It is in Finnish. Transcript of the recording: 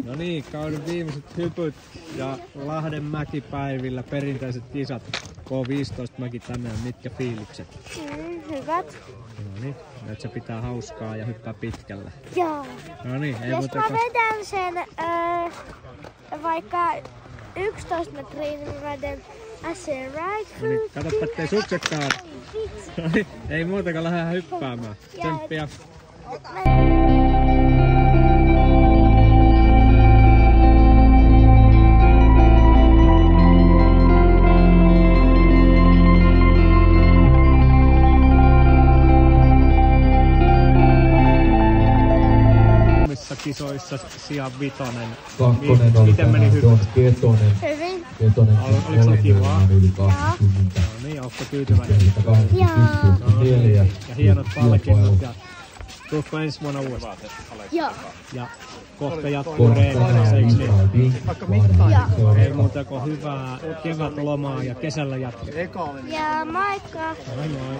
No niin, kauden viimeiset hypyt ja Lahden mäkipäivillä perinteiset kisat. K15 mäki tänään, mitkä fiilikset? Hyvät. No niin, nyt se pitää hauskaa ja hyppää pitkällä. Joo. No niin, ei Jos muuta mä kuin... vedän sen vaikka 11 metriä, niin mä vedän aseen right No niin, foot. katoppa ettei suksetkaan. No niin, ei muuta kuin lähdetään hyppäämään. Tsemppiä. Kisoissa sija vitonen. Kakkonen oli tänään Don Ketonen. Hyvin. Ketonen Oliko se kivaa? yli 20. No niin, ootko tyytyväinen? 84. Ja hienot palkinnot. Ja tuutko ensi vuonna uudestaan? Joo. Ja kohta jatkuu reeneissä, eikö niin? Joo. Ei muuta kuin hyvää kevätlomaa ja kesällä jatketaan. Ja moikka. Moi moi.